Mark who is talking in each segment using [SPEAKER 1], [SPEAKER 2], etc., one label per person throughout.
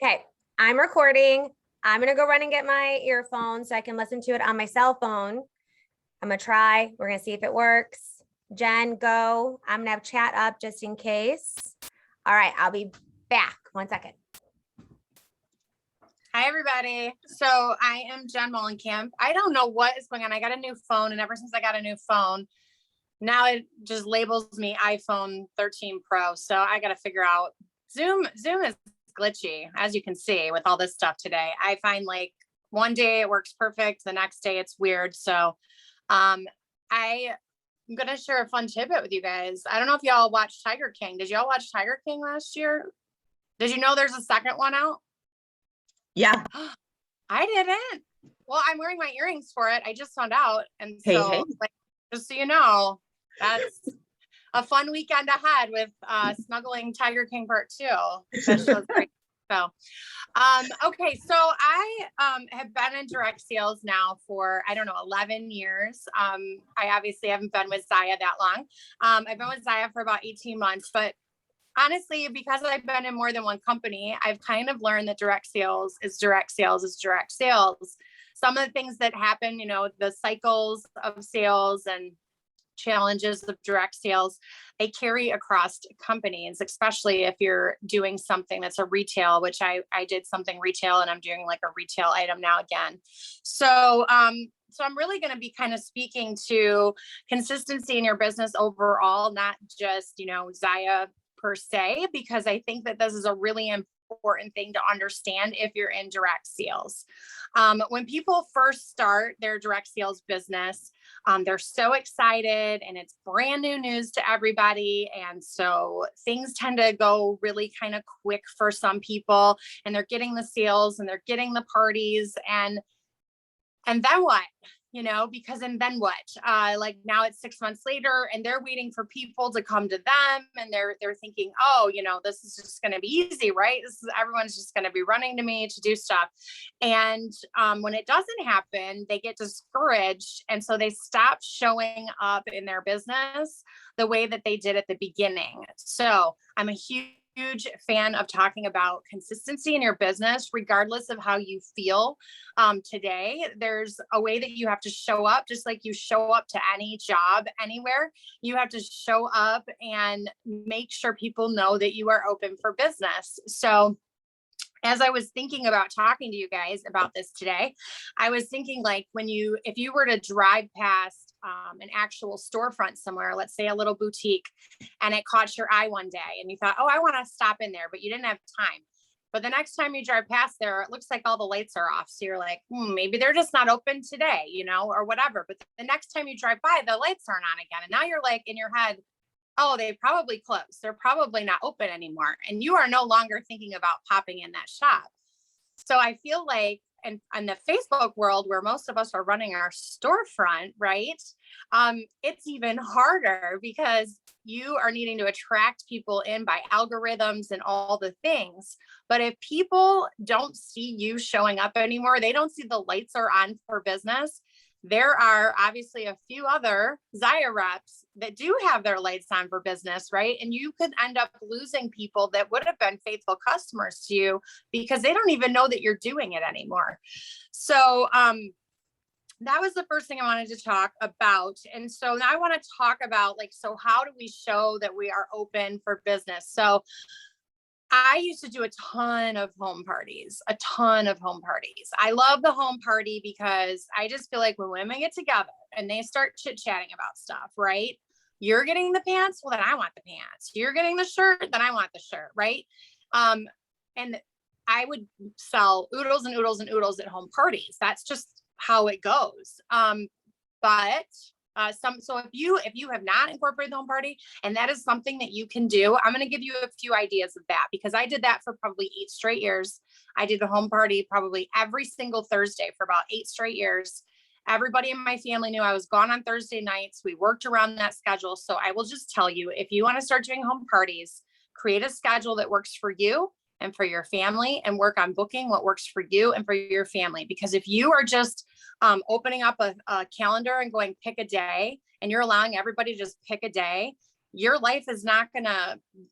[SPEAKER 1] Okay, I'm recording. I'm gonna go run and get my earphones so I can listen to it on my cell phone. I'm gonna try. We're gonna see if it works. Jen, go. I'm gonna have chat up just in case. All right, I'll be back. 1 second.
[SPEAKER 2] Hi, everybody. So I am Jen Mullenkamp. I don't know what is going on. I got a new phone, and ever since I got a new phone, now it just labels me iPhone 13 Pro. So I got to figure out Zoom is glitchy, as you can see with all this stuff today. I find like one day it works perfect. The next day it's weird. So I'm going to share a fun tidbit with you guys. I don't know if y'all watched Tiger King. Did y'all watch Tiger King last year? Did you know there's a second one out?
[SPEAKER 3] Yeah.
[SPEAKER 2] I didn't. Well, I'm wearing my earrings for it. I just found out. And so like, just so you know, that's a fun weekend ahead with snuggling Tiger King Part 2. That show's great. So, okay. So I have been in direct sales now for, 11 years. I obviously haven't been with Zaya that long. I've been with Zaya for about 18 months, but honestly, because I've been in more than one company, I've kind of learned that direct sales is direct sales is direct sales. Some of the things that happen, the cycles of sales and challenges of direct sales, they carry across companies, especially if you're doing something that's a retail, which I did something retail and I'm doing like a retail item now again. So I'm really going to be kind of speaking to consistency in your business overall, not just, Zaya per se, because I think that this is a really important thing to understand if you're in direct sales. When people first start their direct sales business, they're so excited and it's brand new news to everybody. And so things tend to go really kind of quick for some people, and they're getting the sales and they're getting the parties and then what? And then what? Like now it's 6 months later and they're waiting for people to come to them and they're thinking, oh, this is just going to be easy, right? Everyone's just going to be running to me to do stuff. And when it doesn't happen, they get discouraged. And so they stop showing up in their business the way that they did at the beginning. So I'm a huge fan of talking about consistency in your business, regardless of how you feel today. There's a way that you have to show up, just like you show up to any job anywhere. You have to show up and make sure people know that you are open for business. So as I was thinking about talking to you guys about this today, I was thinking like if you were to drive past an actual storefront somewhere, let's say a little boutique, and it caught your eye one day and you thought, oh, I want to stop in there, but you didn't have time. But the next time you drive past there, it looks like all the lights are off. So you're like, maybe they're just not open today, or whatever. But the next time you drive by, the lights aren't on again. And now you're like in your head, oh, they probably closed. They're probably not open anymore. And you are no longer thinking about popping in that shop. So I feel like in the Facebook world where most of us are running our storefront, right? It's even harder because you are needing to attract people in by algorithms and all the things. But if people don't see you showing up anymore, they don't see the lights are on for business. There are obviously a few other Zaya reps that do have their lights on for business, right? And you could end up losing people that would have been faithful customers to you because they don't even know that you're doing it anymore. So that was the first thing I wanted to talk about. And so now I want to talk about so how do we show that we are open for business? So I used to do a ton of home parties. I love the home party because I just feel like when women get together and they start chit-chatting about stuff, right? You're getting the pants, well, then I want the pants. You're getting the shirt, then I want the shirt, right? And I would sell oodles and oodles and oodles at home parties. That's just how it goes. So if you have not incorporated the home party and that is something that you can do, I'm going to give you a few ideas of that because I did that for probably 8 straight years. I did a home party probably every single Thursday for about 8 straight years. Everybody in my family knew I was gone on Thursday nights. We worked around that schedule. So I will just tell you, if you want to start doing home parties, create a schedule that works for you and for your family and work on booking what works for you and for your family. Because if you are just opening up a calendar and going pick a day and you're allowing everybody to just pick a day, your life is not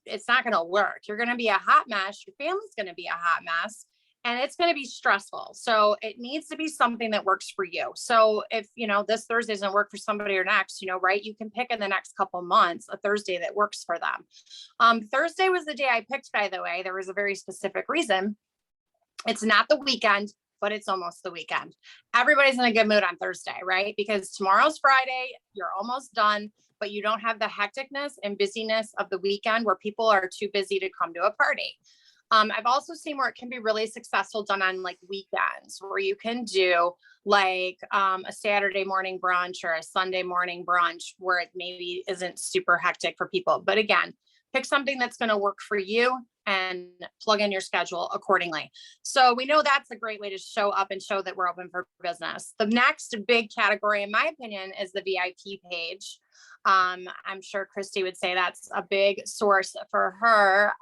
[SPEAKER 2] it's not gonna work. You're gonna be a hot mess. Your family's gonna be a hot mess, and it's gonna be stressful. So it needs to be something that works for you. So if, this Thursday doesn't work for somebody or next, right, you can pick in the next couple months a Thursday that works for them. Thursday was the day I picked, by the way. There was a very specific reason. It's not the weekend, but it's almost the weekend. Everybody's in a good mood on Thursday, right? Because tomorrow's Friday, you're almost done, but you don't have the hecticness and busyness of the weekend where people are too busy to come to a party. I've also seen where it can be really successful done on like weekends, where you can do like a Saturday morning brunch or a Sunday morning brunch where it maybe isn't super hectic for people. But again, pick something that's going to work for you and plug in your schedule accordingly. So we know that's a great way to show up and show that we're open for business. The next big category, in my opinion, is the VIP page. I'm sure Christy would say that's a big source for her.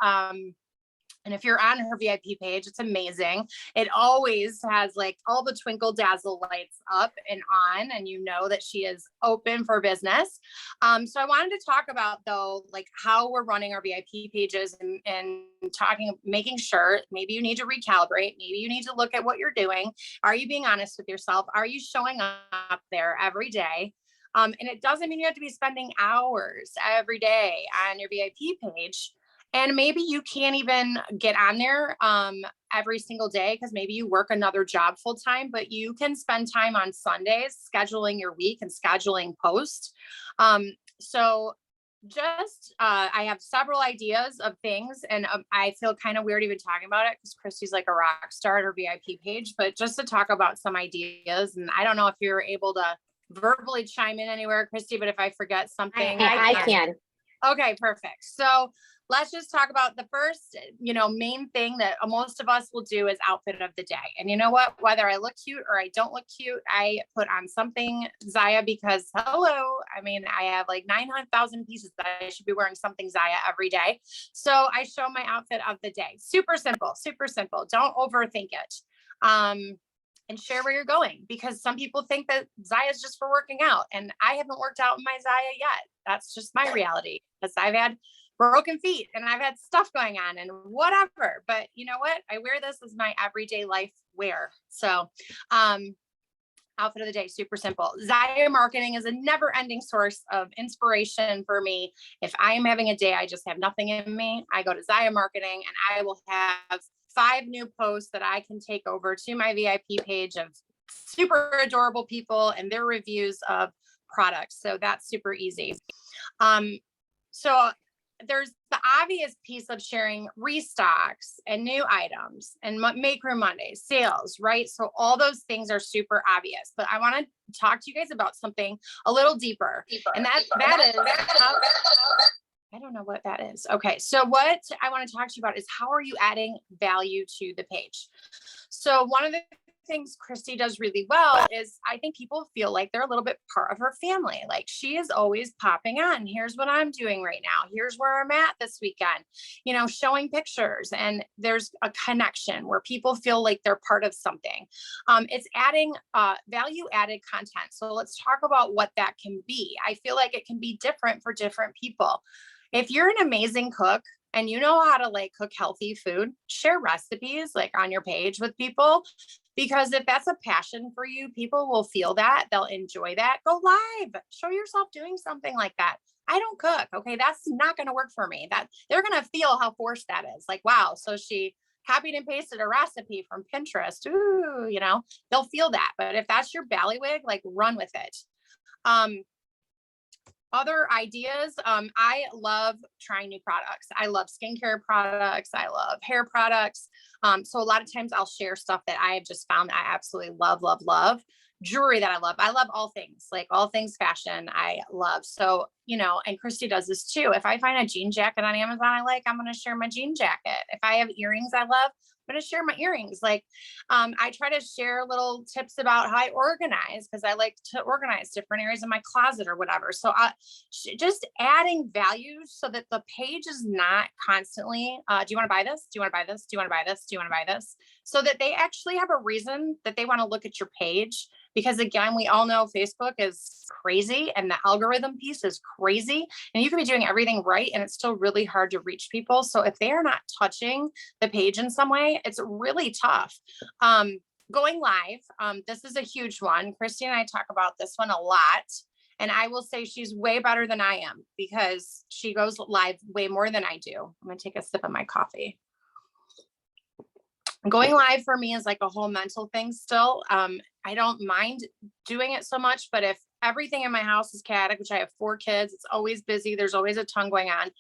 [SPEAKER 2] And if you're on her VIP page, it's amazing. It always has like all the twinkle dazzle lights up and on, and you know that she is open for business. So I wanted to talk about though, like how we're running our VIP pages and making sure maybe you need to recalibrate. Maybe you need to look at what you're doing. Are you being honest with yourself? Are you showing up there every day? And it doesn't mean you have to be spending hours every day on your VIP page. And maybe you can't even get on there every single day because maybe you work another job full time, but you can spend time on Sundays scheduling your week and scheduling posts. I have several ideas of things, and I feel kind of weird even talking about it because Christy's like a rock star at her VIP page, but just to talk about some ideas. And I don't know if you're able to verbally chime in anywhere, Christy, but if I forget something.
[SPEAKER 1] I can.
[SPEAKER 2] Okay, perfect. So let's just talk about the first, main thing that most of us will do is outfit of the day. And you know what, whether I look cute or I don't look cute, I put on something Zaya because I have like 900,000 pieces that I should be wearing something Zaya every day. So I show my outfit of the day. Super simple, super simple. Don't overthink it. And share where you're going, because some people think that Zaya is just for working out, and I haven't worked out in my Zaya yet. That's just my reality, because I've had broken feet and I've had stuff going on and whatever. But you know what? I wear this as my everyday life wear. So, outfit of the day, super simple. Zaya marketing is a never ending source of inspiration for me. If I am having a day, I just have nothing in me, I go to Zaya marketing and I will have 5 new posts that I can take over to my VIP page of super adorable people and their reviews of products. So that's super easy. So there's the obvious piece of sharing restocks and new items and make room Mondays, sales, right? So all those things are super obvious, but I want to talk to you guys about something a little deeper. And that is, I don't know what that is. Okay. So what I want to talk to you about is how are you adding value to the page? So one of the things Christy does really well is I think people feel like they're a little bit part of her family. Like she is always popping on. Here's what I'm doing right now. Here's where I'm at this weekend, showing pictures, and there's a connection where people feel like they're part of something. It's adding value added content. So let's talk about what that can be. I feel like it can be different for different people. If you're an amazing cook and you know how to cook healthy food, share recipes on your page with people, because if that's a passion for you, people will feel that, they'll enjoy that. Go live, show yourself doing something like that. I don't cook. Okay. That's not going to work for me. That they're going to feel how forced that is. Wow. So she copied and pasted a recipe from Pinterest. Ooh, they'll feel that. But if that's your ballywig, run with it. Other ideas. I love trying new products. I love skincare products. I love hair products. So a lot of times I'll share stuff that I have just found that I absolutely love, love, love. Jewelry that I love. I love all things, all things fashion I love. So, and Christy does this too. If I find a jean jacket on Amazon I like, I'm going to share my jean jacket. If I have earrings I love, I'm going to share my earrings. Like, I try to share little tips about how I organize, because I like to organize different areas in my closet or whatever. So just adding value so that the page is not constantly, do you want to buy this? Do you want to buy this? Do you want to buy this? Do you want to buy this? So that they actually have a reason that they want to look at your page. Because again, we all know Facebook is crazy and the algorithm piece is crazy, and you can be doing everything right and it's still really hard to reach people. So if they are not touching the page in some way, it's really tough. Going live, this is a huge one. Christy and I talk about this one a lot. And I will say she's way better than I am, because she goes live way more than I do. I'm going to take a sip of my coffee. Going live for me is like a whole mental thing still. I don't mind doing it so much, but if everything in my house is chaotic, which I have 4 kids, it's always busy. There's always a ton going on.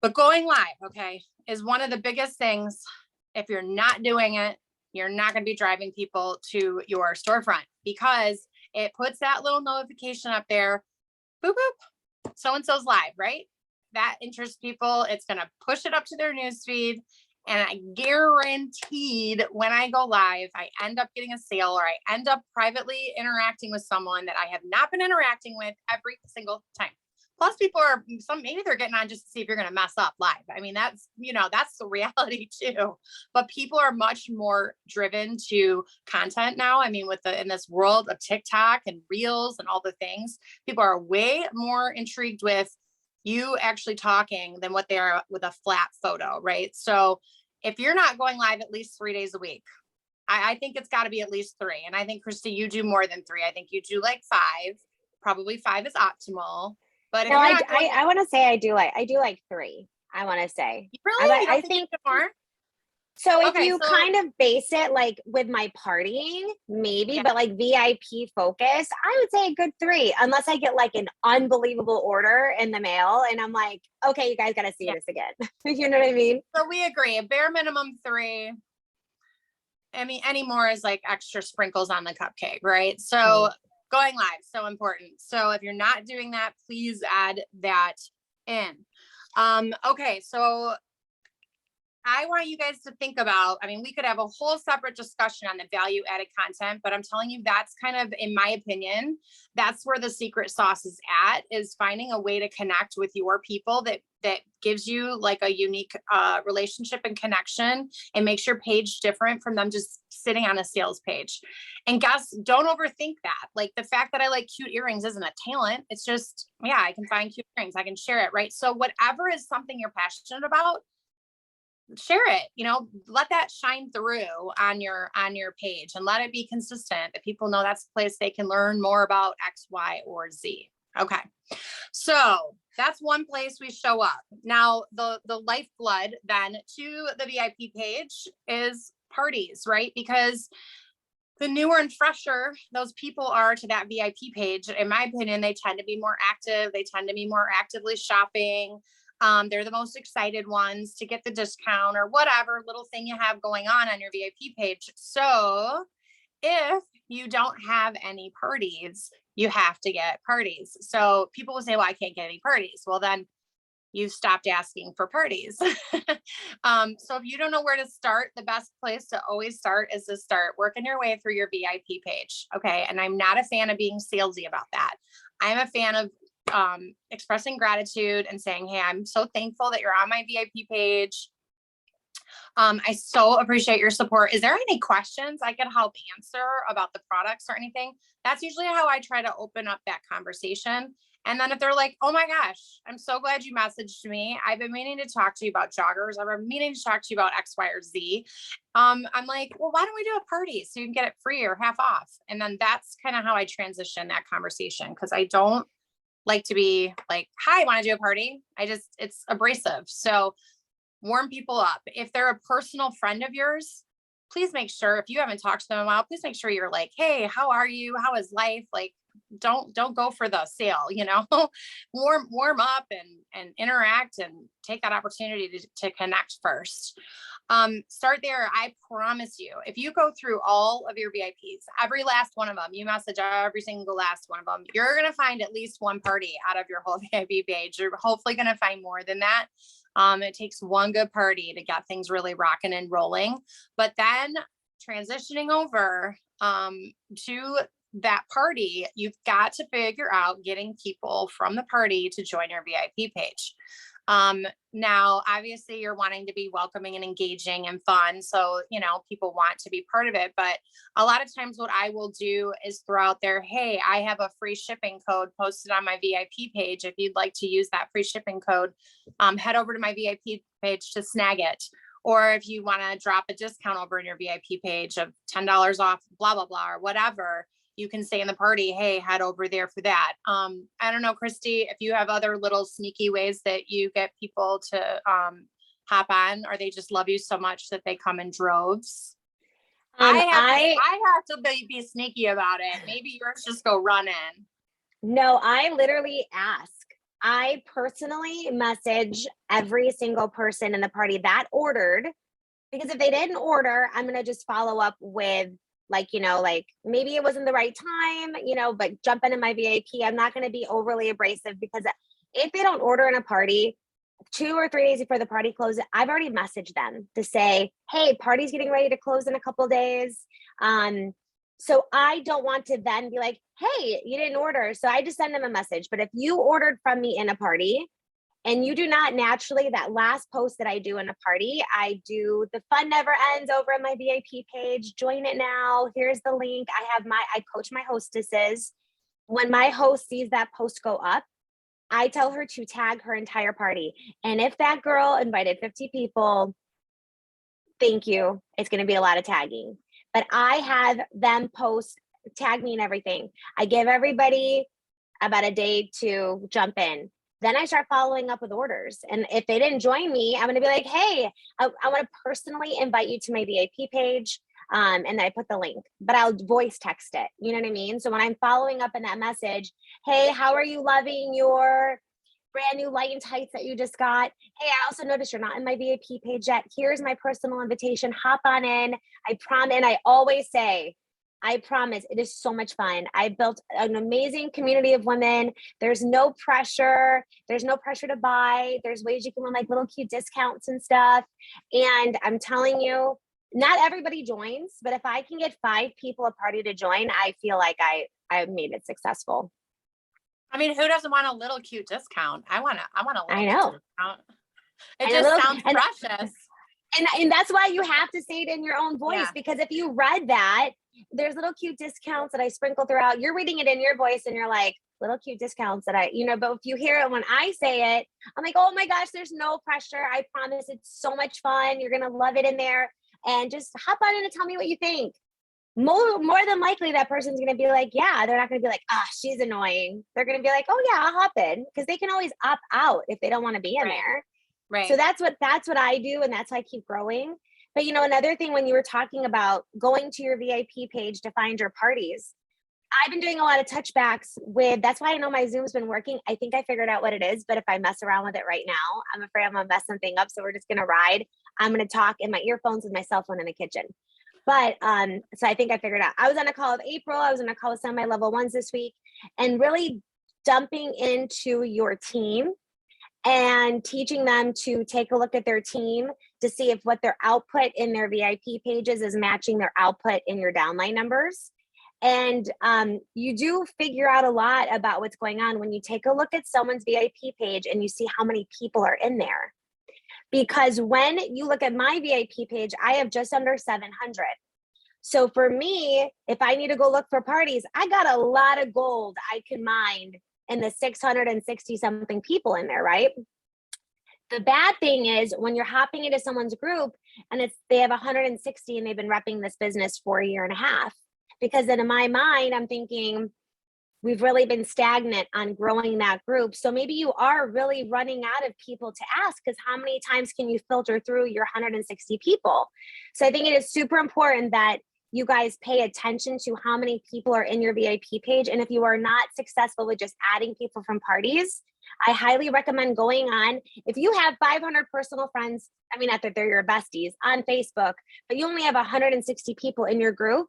[SPEAKER 2] But going live, okay, is one of the biggest things. If you're not doing it, you're not going to be driving people to your storefront, because it puts that little notification up there. Boop, boop. So-and-so's live, right? That interests people. It's going to push it up to their newsfeed. And I guaranteed when I go live, I end up getting a sale, or I end up privately interacting with someone that I have not been interacting with every single time. Plus people are maybe they're getting on just to see if you're going to mess up live. I mean, that's the reality too, but people are much more driven to content now. I mean, in this world of TikTok and Reels and all the things, people are way more intrigued with you actually talking than what they are with a flat photo, right? So if you're not going live at least 3 days a week, I think it's got to be at least 3. And I think, Christy, you do more than 3. I think you do like 5. Probably 5 is optimal. But if
[SPEAKER 1] No,
[SPEAKER 2] you're not going,
[SPEAKER 1] I want to say I do like 3. I want to say.
[SPEAKER 2] really,
[SPEAKER 1] I think
[SPEAKER 2] you do more.
[SPEAKER 1] so. If you kind of base it like with my partying, maybe,
[SPEAKER 2] Yeah.
[SPEAKER 1] but like VIP focus, I would say a good 3, unless I get like an unbelievable order in the mail and I'm like, okay, you guys got to see this again. You know what I mean?
[SPEAKER 2] So we agree, a bare minimum 3. I mean, any more is like extra sprinkles on the cupcake, right? So going live, so important. So if you're not doing that, please add that in. Okay, so I want you guys to think about, I mean, we could have a whole separate discussion on the value added content, but I'm telling you, that's kind of, in my opinion, that's where the secret sauce is at, is finding a way to connect with your people that gives you like a unique relationship and connection, and makes your page different from them just sitting on a sales page. And guys, don't overthink that. Like, the fact that I like cute earrings isn't a talent. It's just, yeah, I can find cute earrings. I can share it, right? So whatever is something you're passionate about, share it, let that shine through on your page, and let it be consistent, that people know that's the place they can learn more about X, Y, or Z. Okay. So that's one place we show up. Now, the lifeblood then to the VIP page is parties, right? Because the newer and fresher those people are to that VIP page, in my opinion, they tend to be more active. They tend to be more actively shopping. They're the most excited ones to get the discount or whatever little thing you have going on your VIP page. So if you don't have any parties, you have to get parties. So people will say, well, I can't get any parties. Well, then you've stopped asking for parties. So if you don't know where to start, the best place to always start is to start working your way through your VIP page. Okay. And I'm not a fan of being salesy about that. I'm a fan of expressing gratitude and saying, hey, I'm so thankful that you're on my VIP page. I so appreciate your support. Is there any questions I could help answer about the products or anything? That's usually how I try to open up that conversation. And then if they're like, oh my gosh, I'm so glad you messaged me. I've been meaning to talk to you about joggers. I've been meaning to talk to you about X, Y, or Z. I'm like, well, why don't we do a party so you can get it free or half off? And then that's kind of how I transition that conversation, because I don't like to be like, hi, want to do a party? It's abrasive. So warm people up. If they're a personal friend of yours, please make sure, if you haven't talked to them in a while, please make sure you're like, hey, how are you? How is life? Like, don't go for the sale, warm up and interact and take that opportunity to connect first. Start there. I promise you, if you go through all of your VIPs, every last one of them, you message every single last one of them, you're going to find at least one party out of your whole VIP page. You're hopefully going to find more than that. It takes one good party to get things really rocking and rolling, but then transitioning over, to that party, you've got to figure out getting people from the party to join your VIP page. Now, obviously you're wanting to be welcoming and engaging and fun. So, people want to be part of it, but a lot of times what I will do is throw out there, hey, I have a free shipping code posted on my VIP page. If you'd like to use that free shipping code, head over to my VIP page to snag it. Or if you want to drop a discount over in your VIP page of $10 off, blah, blah, blah, or whatever, you can say in the party, hey, head over there for that. I don't know, Christy, if you have other little sneaky ways that you get people to hop on, or they just love you so much that they come in droves. I have to be sneaky about it. Maybe yours just go running.
[SPEAKER 1] No, I literally ask. I personally message every single person in the party that ordered, because if they didn't order, I'm going to just follow up with maybe it wasn't the right time, but jump into my VIP. I'm not going to be overly abrasive, because if they don't order in a party 2 or 3 days before the party closes, I've already messaged them to say, hey, party's getting ready to close in a couple of days. So I don't want to then be like, hey, you didn't order. So I just send them a message. But if you ordered from me in a party, and you do not naturally, that last post that I do in a party, I do the fun never ends over on my VIP page. Join it now. Here's the link. I coach my hostesses. When my host sees that post go up, I tell her to tag her entire party. And if that girl invited 50 people, thank you. It's going to be a lot of tagging. But I have them tag me and everything. I give everybody about a day to jump in. Then I start following up with orders. And if they didn't join me, I'm going to be like, hey, I want to personally invite you to my VIP page. And then I put the link, but I'll voice text it. You know what I mean? So when I'm following up in that message, hey, how are you loving your brand new light and tights that you just got? Hey, I also noticed you're not in my VIP page yet. Here's my personal invitation. Hop on in. I promise. And I always say, I promise, it is so much fun. I built an amazing community of women. There's no pressure. There's no pressure to buy. There's ways you can win little cute discounts and stuff. And I'm telling you, not everybody joins, but if I can get 5 people a party to join, I feel like I made it successful.
[SPEAKER 2] I mean, who doesn't want a little cute discount? I want a little
[SPEAKER 1] I know.
[SPEAKER 2] discount. It just sounds precious.
[SPEAKER 1] And that's why you have to say it in your own voice, because if you read that, there's little cute discounts that I sprinkle throughout. You're reading it in your voice and you're like, little cute discounts that but if you hear it when I say it, I'm like, oh my gosh, there's no pressure. I promise, it's so much fun. You're going to love it in there. And just hop on in and tell me what you think. More than likely that person's going to be like, yeah, they're not going to be like, she's annoying. They're going to be like, oh yeah, I'll hop in, because they can always opt out if they don't want to be in there.
[SPEAKER 2] Right.
[SPEAKER 1] So that's what I do. And that's how I keep growing. But another thing, when you were talking about going to your VIP page to find your parties, I've been doing a lot of touchbacks that's why I know my Zoom's been working. I think I figured out what it is, but if I mess around with it right now, I'm afraid I'm going to mess something up. So we're just going to ride. I'm going to talk in my earphones with my cell phone in the kitchen. But so I think I figured out. I was on a call with April. I was on a call with some of my level 1s this week, and really dumping into your team and teaching them to take a look at their team to see if what their output in their VIP pages is matching their output in your downline numbers. And you do figure out a lot about what's going on when you take a look at someone's VIP page and you see how many people are in there. Because when you look at my VIP page, I have just under 700. So for me, if I need to go look for parties, I got a lot of gold I can mine in the 660 something people in there, right? The bad thing is when you're hopping into someone's group and they have 160 and they've been repping this business for a year and a half. Because then in my mind, I'm thinking we've really been stagnant on growing that group. So maybe you are really running out of people to ask, because how many times can you filter through your 160 people? So I think it is super important that you guys pay attention to how many people are in your VIP page. And if you are not successful with just adding people from parties, I highly recommend going on. If you have 500 personal friends, I mean, not that they're your besties on Facebook, but you only have 160 people in your group,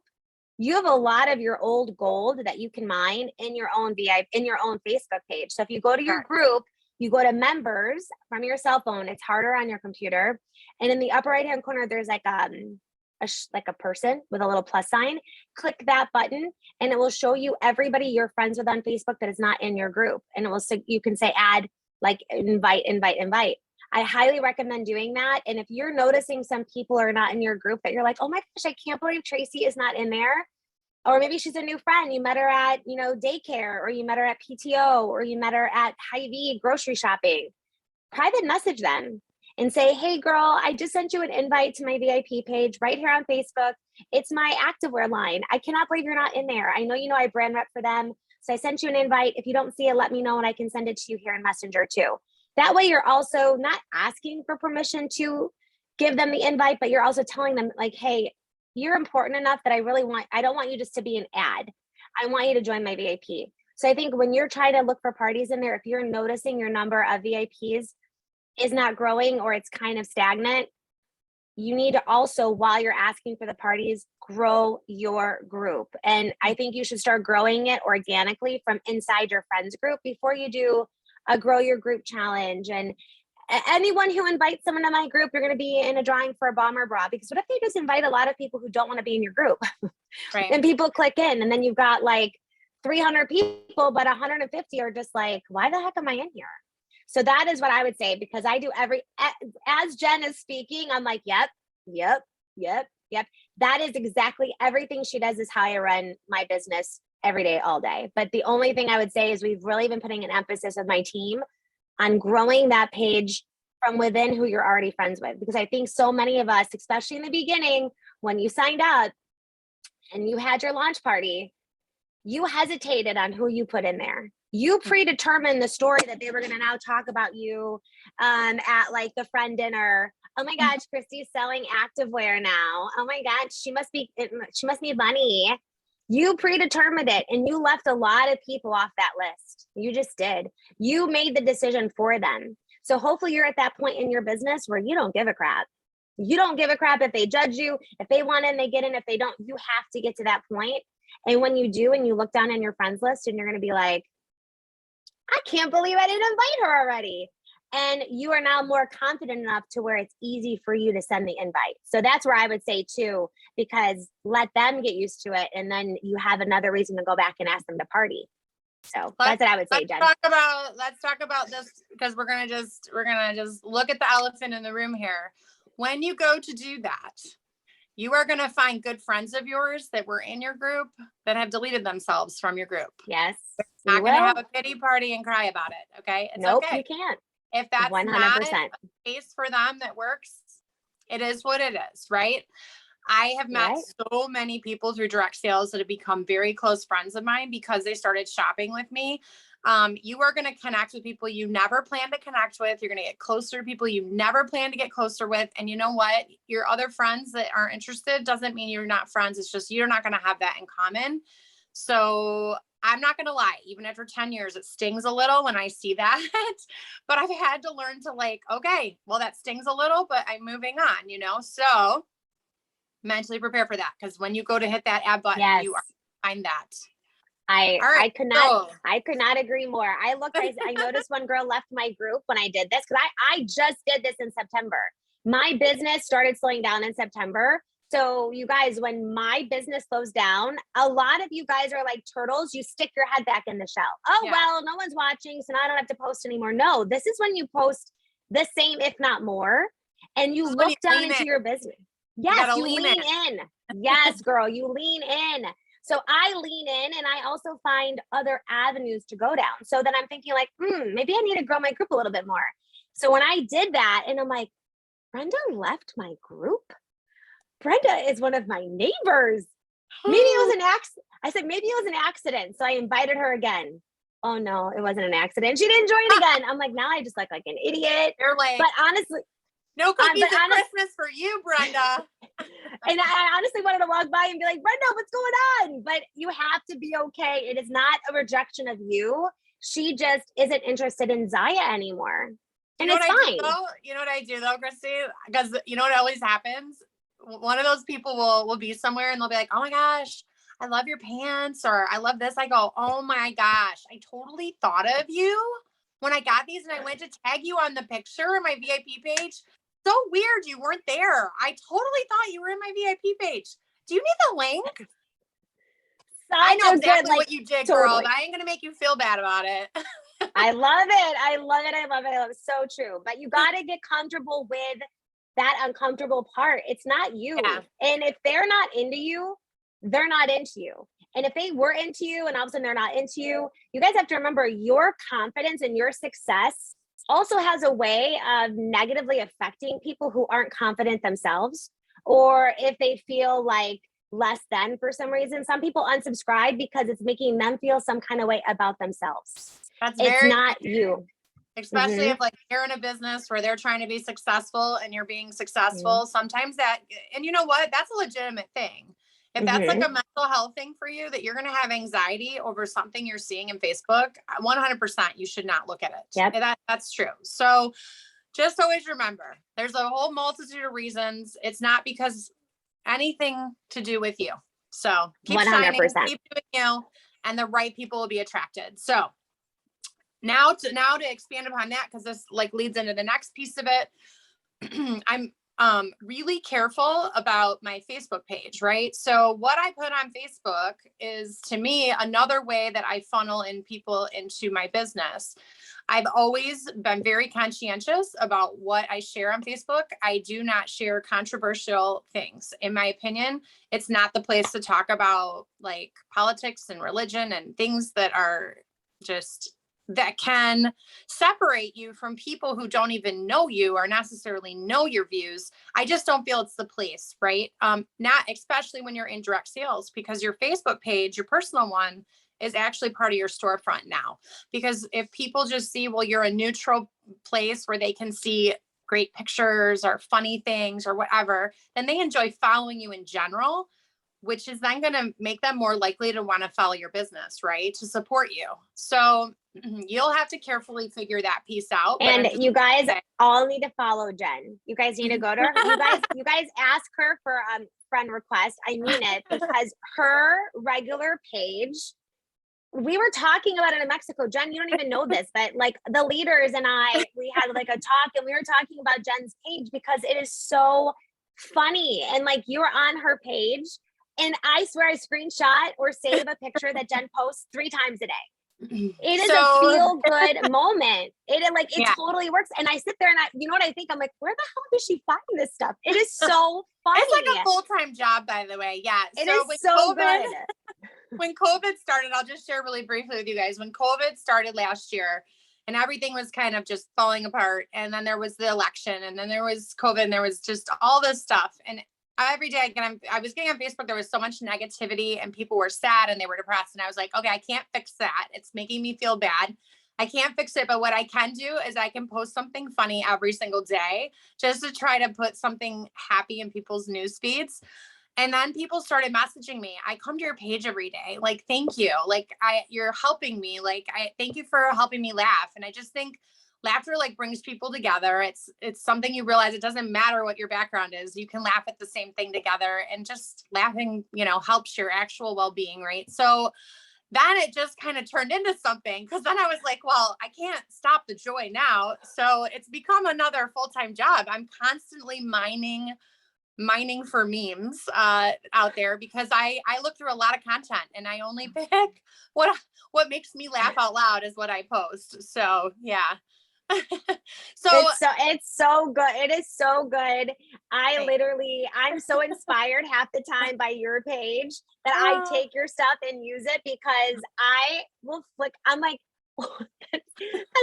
[SPEAKER 1] you have a lot of your old gold that you can mine in your own in your own Facebook page. So if you go to your group, you go to members from your cell phone, it's harder on your computer. And in the upper right-hand corner, there's like a person with a little plus sign. Click that button and it will show you everybody you're friends with on Facebook that is not in your group. And it will say, you can say add, like invite. I highly recommend doing that. And if you're noticing some people are not in your group that you're like, oh my gosh, I can't believe Tracy is not in there. Or maybe she's a new friend. You met her at, daycare, or you met her at PTO, or you met her at Hy-Vee grocery shopping. Private message them and say, hey girl, I just sent you an invite to my VIP page right here on Facebook. It's my activewear line. I cannot believe you're not in there. I know I brand rep for them. So I sent you an invite. If you don't see it, let me know and I can send it to you here in Messenger too. That way you're also not asking for permission to give them the invite, but you're also telling them like, hey, you're important enough that I don't want you just to be an ad. I want you to join my VIP. So I think when you're trying to look for parties in there, if you're noticing your number of VIPs is not growing or it's kind of stagnant, you need to also, while you're asking for the parties, grow your group. And I think you should start growing it organically from inside your friends group before you do a grow your group challenge. And anyone who invites someone to my group, you're going to be in a drawing for a bomber bra, because what if they just invite a lot of people who don't want to be in your group? Right. And people click in and then you've got like 300 people, but 150 are just like, why the heck am I in here? So that is what I would say, because I do as Jen is speaking, I'm like, yep. That is exactly everything she does is how I run my business every day, all day. But the only thing I would say is we've really been putting an emphasis with my team on growing that page from within who you're already friends with. Because I think so many of us, especially in the beginning, when you signed up and you had your launch party, you hesitated on who you put in there. You predetermined the story that they were going to now talk about you at like the friend dinner. Oh my gosh, Christy's selling activewear now. Oh my God, she must need money. You predetermined it and you left a lot of people off that list. You just did. You made the decision for them. So hopefully you're at that point in your business where you don't give a crap. You don't give a crap if they judge you. If they want in, they get in. If they don't, you have to get to that point. And when you do, and you look down in your friends list and you're going to be like, I can't believe I didn't invite her already. And you are now more confident enough to where it's easy for you to send the invite. So that's where I would say too, because let them get used to it. And then you have another reason to go back and ask them to party. So that's what I would say, Jen.
[SPEAKER 2] Let's talk about this, because we're going to just look at the elephant in the room here. When you go to do that, you are going to find good friends of yours that were in your group that have deleted themselves from your group.
[SPEAKER 1] Yes.
[SPEAKER 2] You're not going to have a pity party and cry about it. Okay. It's
[SPEAKER 1] nope,
[SPEAKER 2] okay.
[SPEAKER 1] You can't.
[SPEAKER 2] If that's
[SPEAKER 1] 100%.
[SPEAKER 2] not a case for them that works, it is what it is, right? I have met so many people through direct sales that have become very close friends of mine because they started shopping with me. You are going to connect with people you never planned to connect with. You're going to get closer to people you never planned to get closer with. And you know what? Your other friends that aren't interested doesn't mean you're not friends. It's just you're not going to have that in common. So I'm not going to lie, even after 10 years, it stings a little when I see that, but I've had to learn to like, okay, well, that stings a little, but I'm moving on, so mentally prepare for that. Cause when you go to hit that add button, you are find that.
[SPEAKER 1] I could not agree more. I noticed one girl left my group when I did this, cause I just did this in September. My business started slowing down in September. So you guys, when my business slows down, a lot of you guys are like turtles. You stick your head back in the shell. Oh, well, no one's watching, so now I don't have to post anymore. No, this is when you post the same, if not more, and you look down into your business. Yes, you lean in. Yes, girl, you lean in. So I lean in and I also find other avenues to go down. So then I'm thinking like, maybe I need to grow my group a little bit more. So when I did that and I'm like, Brenda left my group? Brenda is one of my neighbors. Maybe it was an accident. I said, maybe it was an accident. So I invited her again. Oh no, it wasn't an accident. She didn't join again. I'm like, now I just look like an idiot.
[SPEAKER 2] You're like,
[SPEAKER 1] but honestly,
[SPEAKER 2] no cookies at Christmas for you, Brenda.
[SPEAKER 1] And I honestly wanted to walk by and be like, Brenda, what's going on? But you have to be okay. It is not a rejection of you. she just isn't interested in Zaya anymore. And it's fine.
[SPEAKER 2] You know what I do though, Christy? Because you know what always happens? One of those people will be somewhere and they'll be like, oh my gosh, I love your pants, or I love this. I go, oh my gosh, I totally thought of you when I got these and I went to tag you on the picture in my VIP page. So weird you weren't there. I totally thought you were in my VIP page. Do you need the link? I know exactly what you did, girl, but I ain't gonna make you feel bad about it.
[SPEAKER 1] I love it. I love it. I love it. I love it. So true. But you got to get comfortable with that uncomfortable part. It's not you. Yeah. And if they're not into you, they're not into you. And if they were into you and all of a sudden they're not into you, you guys have to remember your confidence and your success also has a way of negatively affecting people who aren't confident themselves, or if they feel like less than for some reason. Some people unsubscribe because it's making them feel some kind of way about themselves. It's not you.
[SPEAKER 2] Especially if like you're in a business where they're trying to be successful and you're being successful. Sometimes that, and you know what, that's a legitimate thing. If that's like a mental health thing for you, that you're going to have anxiety over something you're seeing in Facebook, 100%, you should not look at it. Yep. That's true. So just always remember, there's a whole multitude of reasons. It's not because anything to do with you. So keep 100%. Shining, keep doing you, and the right people will be attracted. So now to expand upon that, because this like leads into the next piece of it. I'm really careful about my Facebook page, right? So what I put on Facebook is, to me, another way that I funnel in people into my business. I've always been very conscientious about what I share on Facebook. I do not share controversial things. In my opinion, it's not the place to talk about like politics and religion and things that are just that can separate you from people who don't even know you or necessarily know your views. I just don't feel it's the place, right? Not especially when you're in direct sales, because your Facebook page, your personal one, is actually part of your storefront now. Because if people just see, well, you're a neutral place where they can see great pictures or funny things or whatever, then they enjoy following you in general, which is then going to make them more likely to want to follow your business, right? To support you. So you'll have to carefully figure that piece out.
[SPEAKER 1] And you guys all need to follow Jen. You guys need to go to her. You guys ask her for a friend request. I mean it, because her regular page, we were talking about it in Mexico. Jen, you don't even know this, but like the leaders and we had like a talk, and we were talking about Jen's page because it is so funny. And like, you're on her page, and I swear I screenshot or save a picture that Jen posts 3 times a day. It is a feel good moment. It totally works. And I sit there and you know what I think? I'm like, where the hell does she find this stuff? It is so funny.
[SPEAKER 2] It's like a full-time job, by the way. Yeah.
[SPEAKER 1] It is so good.
[SPEAKER 2] When COVID started, I'll just share really briefly with you guys. When COVID started last year and everything was kind of just falling apart, and then there was the election, and then there was COVID, and there was just all this stuff. And every day I was getting on Facebook, there was so much negativity and people were sad and they were depressed. And I was like, okay, I can't fix that. It's making me feel bad. I can't fix it. But what I can do is I can post something funny every single day just to try to put something happy in people's news feeds. And then people started messaging me. I come to your page every day. Like, thank you. Like, you're helping me. Like, I thank you for helping me laugh. And I just think laughter like brings people together. It's something you realize it doesn't matter what your background is. You can laugh at the same thing together, and just laughing, helps your actual well-being, right? So then it just kind of turned into something, because then I was like, well, I can't stop the joy now. So it's become another full-time job. I'm constantly mining for memes out there, because I look through a lot of content, and I only pick what makes me laugh out loud is what I post. So yeah.
[SPEAKER 1] It's so good. It is so good. I'm so inspired half the time by your page that I take your stuff and use it, because I will flick. I'm like, that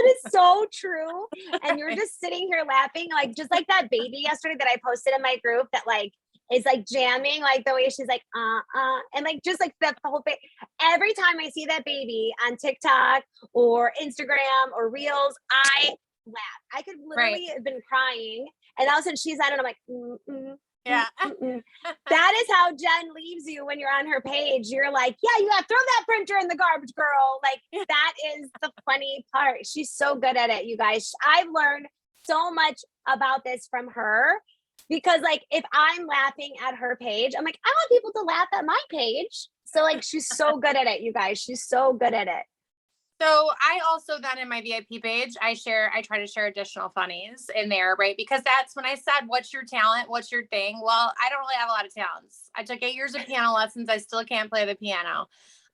[SPEAKER 1] is so true. And you're just sitting here laughing, like just like that baby yesterday that I posted in my group that like is like jamming, like the way she's like and like just like the whole thing. Every time I see that baby on TikTok or Instagram or Reels, I laugh. I could literally have been crying, and all of a sudden she's on it. I'm like,
[SPEAKER 2] Yeah.
[SPEAKER 1] That is how Jen leaves you when you're on her page. You're like, yeah, you got to throw that printer in the garbage, girl. Like, that is the funny part. She's so good at it, you guys. I've learned so much about this from her because, like, if I'm laughing at her page, I'm like, I want people to laugh at my page. So, like, she's so good at it, you guys. She's so good at it.
[SPEAKER 2] So I also then in my VIP page, I try to share additional funnies in there, right? Because that's when I said, what's your talent? What's your thing? Well, I don't really have a lot of talents. I took 8 years of piano lessons. I still can't play the piano.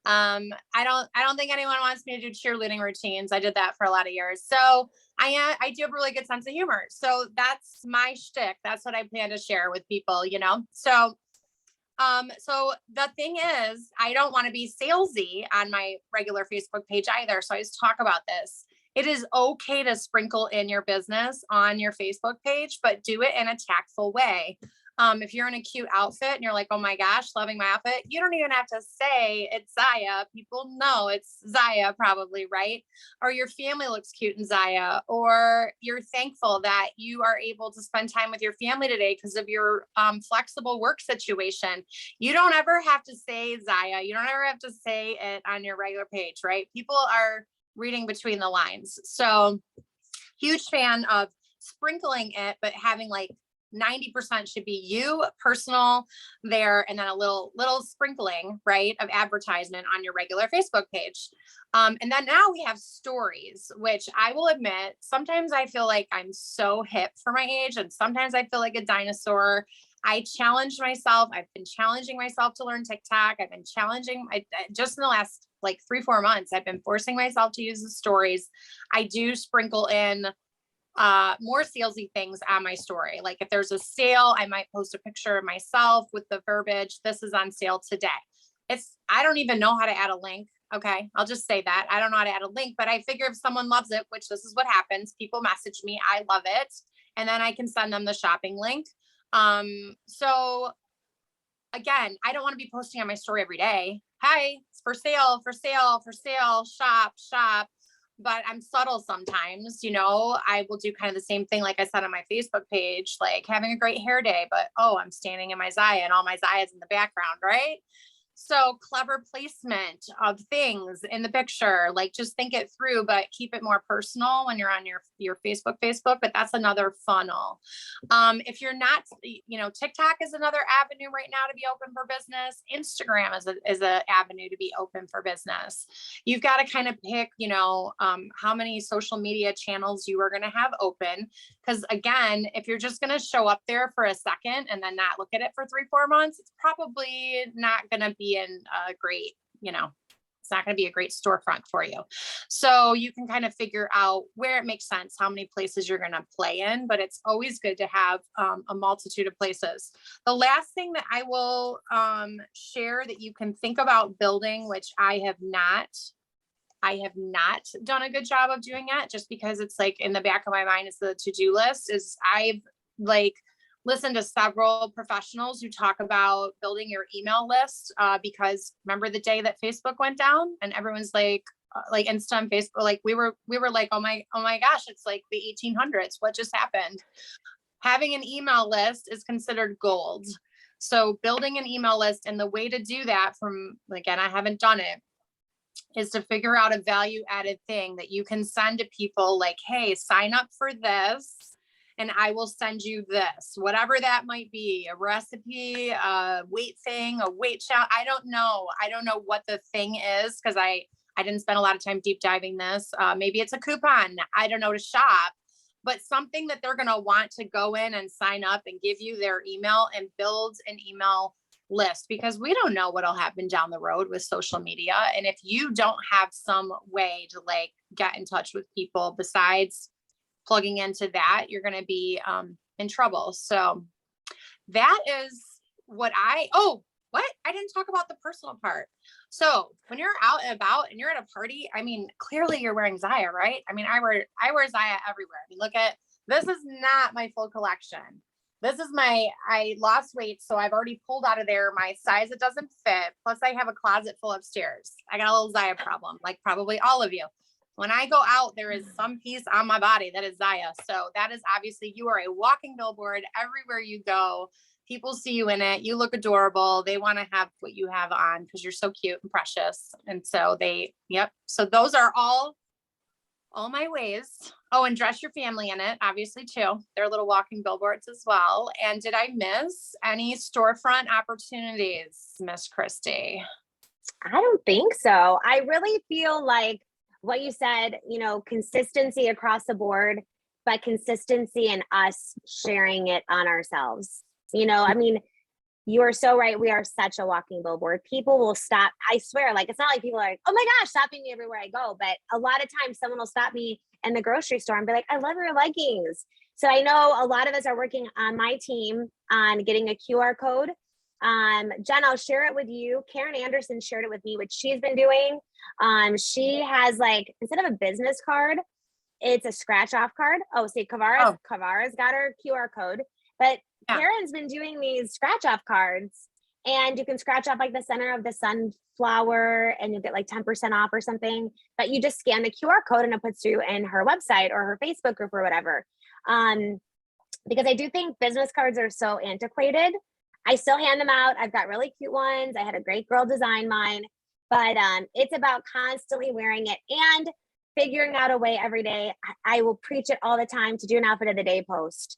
[SPEAKER 2] I don't think anyone wants me to do cheerleading routines. I did that for a lot of years. So I do have a really good sense of humor. So that's my shtick. That's what I plan to share with people, you know? So the thing is, I don't want to be salesy on my regular Facebook page either. So I just talk about this. It is okay to sprinkle in your business on your Facebook page, but do it in a tactful way. If you're in a cute outfit and you're like, oh my gosh, loving my outfit, you don't even have to say it's Zaya. People know it's Zaya probably, right? Or your family looks cute in Zaya, or you're thankful that you are able to spend time with your family today because of your flexible work situation. You don't ever have to say Zaya. You don't ever have to say it on your regular page, right? People are reading between the lines. So huge fan of sprinkling it, but having like 90% should be you personal there, and then a little sprinkling, right, of advertisement on your regular Facebook page. And then now we have stories, which I will admit, sometimes I feel like I'm so hip for my age, and sometimes I feel like a dinosaur. I challenged myself. I've been challenging myself to learn TikTok. I've been just in the last like 3-4 months, I've been forcing myself to use the stories. I do sprinkle in more salesy things on my story. Like if there's a sale, I might post a picture of myself with the verbiage, this is on sale today. I don't even know how to add a link. Okay. I'll just say that I don't know how to add a link, but I figure if someone loves it, which this is what happens, people message me, I love it. And then I can send them the shopping link. So again, I don't want to be posting on my story every day. Hi, it's for sale, shop. But I'm subtle sometimes, you know, I will do kind of the same thing. Like I said on my Facebook page, like having a great hair day, but oh, I'm standing in my Zaya and all my Zaya's in the background, right? So clever placement of things in the picture, like just think it through, but keep it more personal when you're on your Facebook, but that's another funnel. If you're not, you know, TikTok is another avenue right now to be open for business. Instagram is a avenue to be open for business. You've got to kind of pick, you know, how many social media channels you are going to have open. Because again, if you're just going to show up there for a second and then not look at it for 3-4 months, it's probably not going to be in a great, you know, it's not going to be a great storefront for you. So you can kind of figure out where it makes sense, how many places you're going to play in, but it's always good to have a multitude of places. The last thing that I will share that you can think about building, which I have not done a good job of doing it, just because it's like in the back of my mind is the to-do list, is I've like listened to several professionals who talk about building your email list, because remember the day that Facebook went down and everyone's like Insta and Facebook, like we were like, oh my gosh, it's like the 1800s. What just happened? Having an email list is considered gold. So building an email list, and the way to do that, from, again, I haven't done it, is to figure out a value added thing that you can send to people, like, hey, sign up for this and I will send you this, whatever that might be, a recipe, a weight thing, a weight challenge. I don't know what the thing is, because I didn't spend a lot of time deep diving this. Maybe it's a coupon, I don't know, to shop, but something that they're going to want to go in and sign up and give you their email and build an email list, because we don't know what'll happen down the road with social media. And if you don't have some way to like get in touch with people besides plugging into that, you're going to be in trouble. So that is what I didn't talk about the personal part. So when you're out and about and you're at a party, I mean, clearly you're wearing Zaya, right? I mean, I wear Zaya everywhere. I mean, look at, this is not my full collection. I lost weight, so I've already pulled out of there my size it doesn't fit. Plus I have a closet full upstairs. I got a little Zaya problem, like probably all of you. When I go out, there is some piece on my body that is Zaya. So that is obviously, you are a walking billboard everywhere you go. People see you in it. You look adorable. They want to have what you have on because you're so cute and precious. And so yep. So those are all my ways. Oh, and dress your family in it, obviously too. They're little walking billboards as well. And did I miss any storefront opportunities, Miss Christie?
[SPEAKER 1] I don't think so. I really feel like what you said, consistency across the board, but consistency in us sharing it on ourselves. I mean, you are so right. We are such a walking billboard. People will stop. I swear, like, it's not like people are like, oh my gosh, stopping me everywhere I go. But a lot of times someone will stop me in the grocery store and be like, I love your leggings. So I know a lot of us are working on my team on getting a QR code. Jen, I'll share it with you. Karen Anderson shared it with me, which she's been doing. She has, like, instead of a business card, it's a scratch off card. Oh, see, Kavara's got her QR code, but Karen's been doing these scratch off cards, and you can scratch off like the center of the sunflower and you get like 10% off or something, but you just scan the QR code and it puts you in her website or her Facebook group or whatever. Because I do think business cards are so antiquated. I still hand them out. I've got really cute ones. I had a great girl design mine, but it's about constantly wearing it and figuring out a way every day. I will preach it all the time to do an outfit of the day post.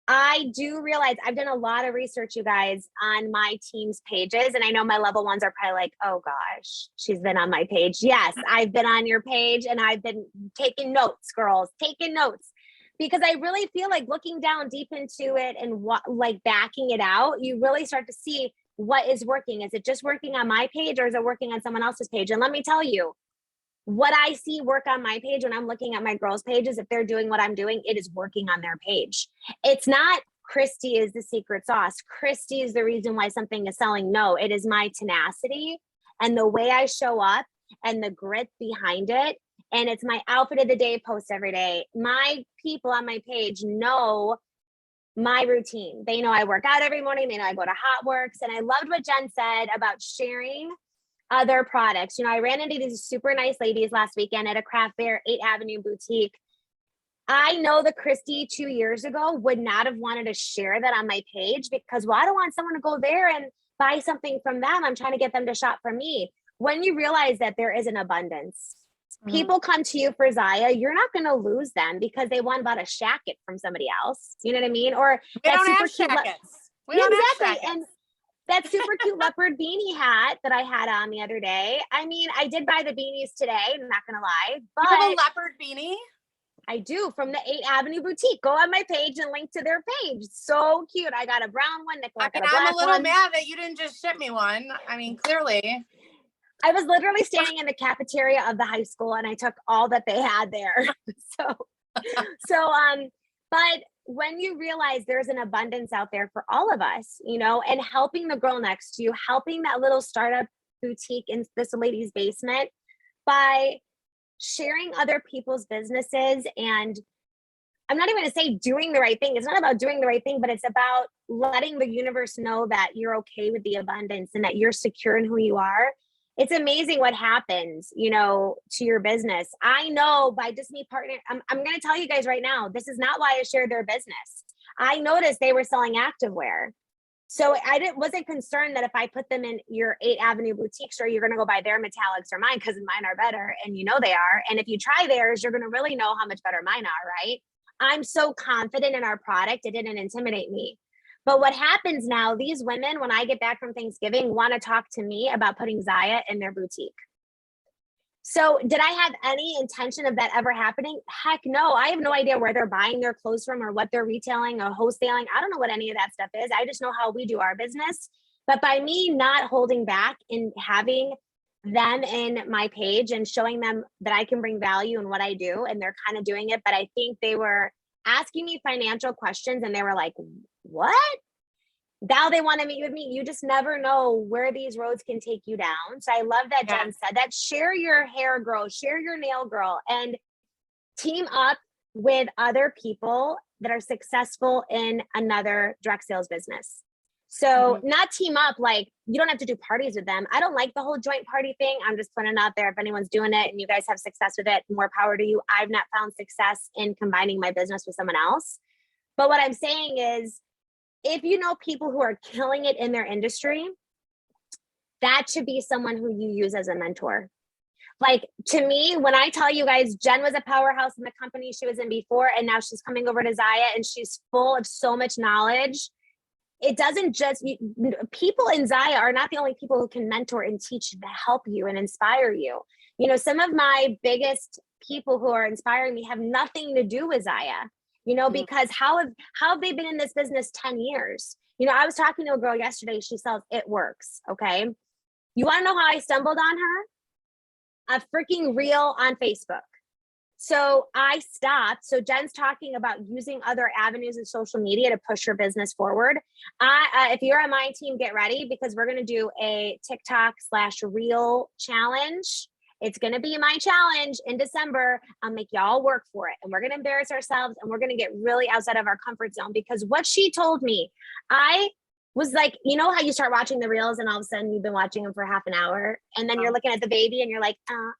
[SPEAKER 1] I do realize I've done a lot of research, you guys, on my team's pages. And I know my level ones are probably like, oh gosh, she's been on my page. Yes, I've been on your page and I've been taking notes, girls, taking notes. Because I really feel like looking down deep into it and like backing it out, you really start to see what is working. Is it just working on my page or is it working on someone else's page? And let me tell you, what I see work on my page when I'm looking at my girls' pages, if they're doing what I'm doing, it is working on their page. It's not Christie is the secret sauce. Christie is the reason why something is selling. No, it is my tenacity and the way I show up and the grit behind it. And it's my outfit of the day post every day. My people on my page know my routine. They know I work out every morning. They know I go to Hot Works. And I loved what Jen said about sharing other products. I ran into these super nice ladies last weekend at a craft fair, 8th Avenue boutique. I know the Christie 2 years ago would not have wanted to share that on my page because, well, I don't want someone to go there and buy something from them. I'm trying to get them to shop from me. When you realize that there is an abundance, people come to you for Zaya, you're not going to lose them because they bought a shacket from somebody else. You know what I mean? Or
[SPEAKER 2] that super cute.
[SPEAKER 1] Exactly. And that super cute leopard beanie hat that I had on the other day. I mean, I did buy the beanies today, I'm not going to lie. But
[SPEAKER 2] you have a leopard beanie?
[SPEAKER 1] I do, from the 8th Avenue boutique. Go on my page and link to their page. So cute. I got a brown one.
[SPEAKER 2] I'm a little mad that you didn't just ship me one. I mean, clearly.
[SPEAKER 1] I was literally standing in the cafeteria of the high school and I took all that they had there. But when you realize there's an abundance out there for all of us, and helping the girl next to you, helping that little startup boutique in this lady's basement by sharing other people's businesses. And I'm not even going to say doing the right thing. It's not about doing the right thing, but it's about letting the universe know that you're okay with the abundance and that you're secure in who you are. It's amazing what happens, to your business. I know by just me partnering, I'm going to tell you guys right now, this is not why I shared their business. I noticed they were selling activewear. So I wasn't concerned that if I put them in your 8th Avenue boutique store, you're going to go buy their metallics or mine because mine are better. And they are. And if you try theirs, you're going to really know how much better mine are, right? I'm so confident in our product. It didn't intimidate me. But what happens now, these women, when I get back from Thanksgiving, want to talk to me about putting Zaya in their boutique. So did I have any intention of that ever happening? Heck no. I have no idea where they're buying their clothes from or what they're retailing or wholesaling. I don't know what any of that stuff is. I just know how we do our business. But by me not holding back and having them in my page and showing them that I can bring value in what I do, and they're kind of doing it, but I think they were asking me financial questions and they were like, what? Now they want to meet with me. You just never know where these roads can take you down. So I love that Jen said that. Share your hair girl, share your nail girl, and team up with other people that are successful in another direct sales business. So not team up, like you don't have to do parties with them. I don't like the whole joint party thing. I'm just putting it out there. If anyone's doing it and you guys have success with it, more power to you. I've not found success in combining my business with someone else. But what I'm saying is if you know people who are killing it in their industry, that should be someone who you use as a mentor. Like, to me, when I tell you guys, Jen was a powerhouse in the company she was in before, and now she's coming over to Zaya and she's full of so much knowledge. It doesn't just, people in Zaya are not the only people who can mentor and teach to help you and inspire you. You know, some of my biggest people who are inspiring me have nothing to do with Zaya, you know, because how have they been in this business 10 years? You know, I was talking to a girl yesterday, she sells It Works, okay? You want to know how I stumbled on her? A freaking reel on Facebook. So I stopped. So Jen's talking about using other avenues of social media to push your business forward. If you're on my team, get ready, because we're going to do a TikTok/reel challenge. It's going to be my challenge in December. I'll make y'all work for it. And we're going to embarrass ourselves, and we're going to get really outside of our comfort zone, because what she told me, I was like, you know how you start watching the reels and all of a sudden you've been watching them for half an hour, and then you're looking at the baby and you're like,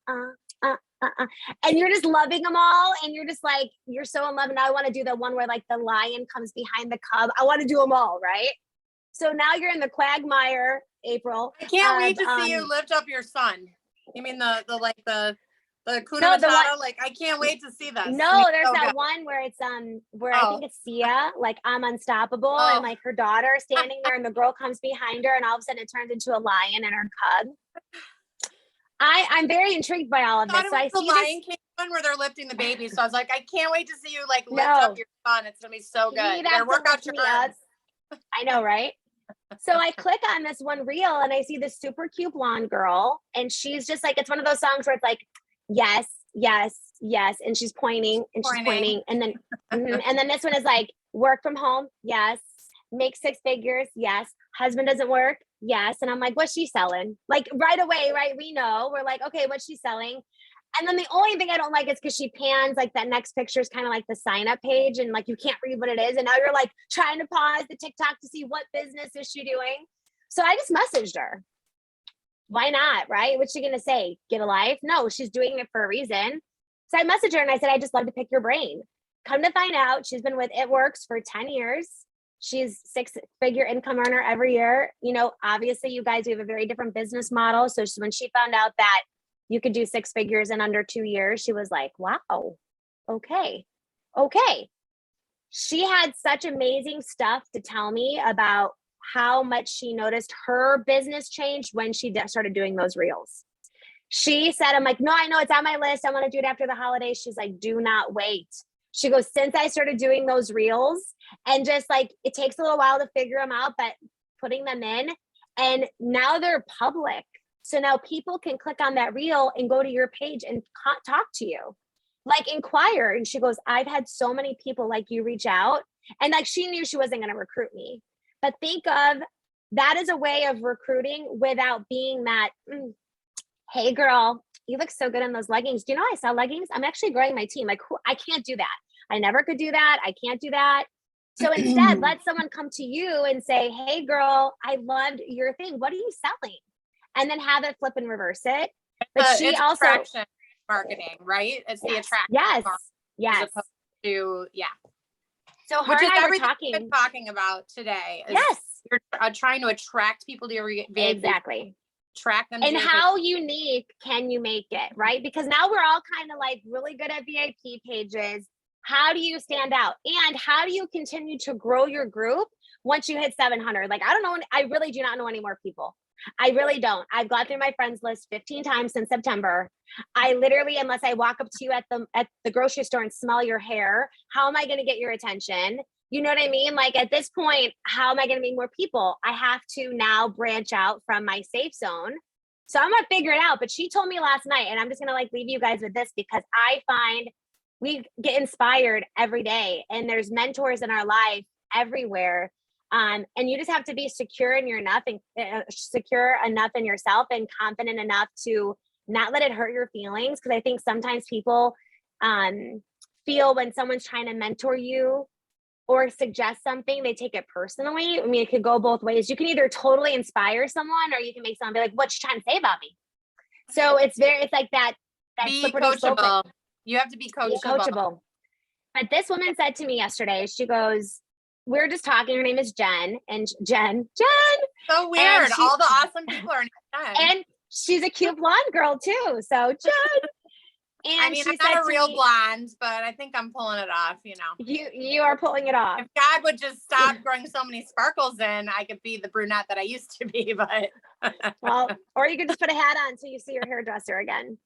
[SPEAKER 1] and you're just loving them all, and you're just like, you're so in love. And now I want to do the one where like the lion comes behind the cub. I want to do them all, right? So now you're in the quagmire, April.
[SPEAKER 2] I can't wait to see you lift up your son. You mean the Kuna Matata? Like, I can't wait to see this.
[SPEAKER 1] No, there's that one where it's where I think it's Sia, like, I'm unstoppable, and like her daughter standing there, and the girl comes behind her, and all of a sudden it turns into a lion and her cub. I'm very intrigued by all of this. So I see
[SPEAKER 2] the Lion King one where they're lifting the baby. So I was like, I can't wait to see you like lift up your son. It's gonna be so good. You better work out your arms.
[SPEAKER 1] I know, right? So I click on this one reel and I see this super cute blonde girl, and she's just like, it's one of those songs where it's like, yes, yes, yes, and she's pointing and she's pointing, and then and then this one is like, work from home, yes, make 6 figures, yes, husband doesn't work, yes. And I'm like, what's she selling? Like, right away, right? We know, we're like, okay, what's she selling? And then the only thing I don't like is because she pans, like, that next picture is kind of like the sign up page, and like you can't read what it is, and now you're like trying to pause the TikTok to see what business is she doing. So I just messaged her. Why not, right? What's she gonna say? Get a life? No, she's doing it for a reason. So I messaged her and I said, I just love to pick your brain. Come to find out, she's been with It Works for 10 years. She's 6-figure income earner every year. You know, obviously you guys, we have a very different business model. So when she found out that you could do 6 figures in under 2 years, she was like, wow, okay. She had such amazing stuff to tell me about how much she noticed her business changed when she started doing those reels. She said, I'm like, no, I know it's on my list. I want to do it after the holidays. She's like, do not wait. She goes, since I started doing those reels, and just like, it takes a little while to figure them out, but putting them in, and now they're public. So now people can click on that reel and go to your page and talk to you, like, inquire. And she goes, I've had so many people like you reach out, and like, she knew she wasn't going to recruit me, but think of that as a way of recruiting without being that, hey girl, you look so good in those leggings. Do you know I sell leggings? I'm actually growing my team. Like, I can't do that. I never could do that. I can't do that. So instead, let someone come to you and say, hey girl, I loved your thing. What are you selling? And then have it flip and reverse it. But she also
[SPEAKER 2] attraction marketing, right? It's the attraction.
[SPEAKER 1] Yes.
[SPEAKER 2] As opposed to,
[SPEAKER 1] So her
[SPEAKER 2] which
[SPEAKER 1] and
[SPEAKER 2] is
[SPEAKER 1] I were
[SPEAKER 2] everything we've been talking about today. You're trying to attract people to your
[SPEAKER 1] exactly.
[SPEAKER 2] Track them.
[SPEAKER 1] And how unique can you make it, right? Because now we're all kind of like really good at VIP pages. How do you stand out? And how do you continue to grow your group once you hit 700? Like, I don't know. I really do not know any more people. I really don't. I've gone through my friends list 15 times since September. I literally, unless I walk up to you at the grocery store and smell your hair, how am I going to get your attention? You know what I mean? Like, at this point, how am I going to meet more people? I have to now branch out from my safe zone. So I'm going to figure it out. But she told me last night, and I'm just going to like leave you guys with this, because I find we get inspired every day, and there's mentors in our life everywhere. And you just have to be secure in your enough, and secure enough in yourself, and confident enough to not let it hurt your feelings. Because I think sometimes people feel when someone's trying to mentor you or suggest something, they take it personally. I mean, it could go both ways. You can either totally inspire someone, or you can make someone be like, what you trying to say about me? So it's like that
[SPEAKER 2] be coachable. You have to be coachable.
[SPEAKER 1] But this woman said to me yesterday, she goes, we're just talking. Her name is Jen, and Jen.
[SPEAKER 2] So weird. All the awesome people are named Jen.
[SPEAKER 1] And she's a cute blonde girl too. So Jen. And
[SPEAKER 2] I mean, I'm not a real blonde, but I think I'm pulling it off, you know.
[SPEAKER 1] You are pulling it off.
[SPEAKER 2] If God would just stop growing so many sparkles in, I could be the brunette that I used to be, but.
[SPEAKER 1] Well, or you could just put a hat on so you see your hairdresser again.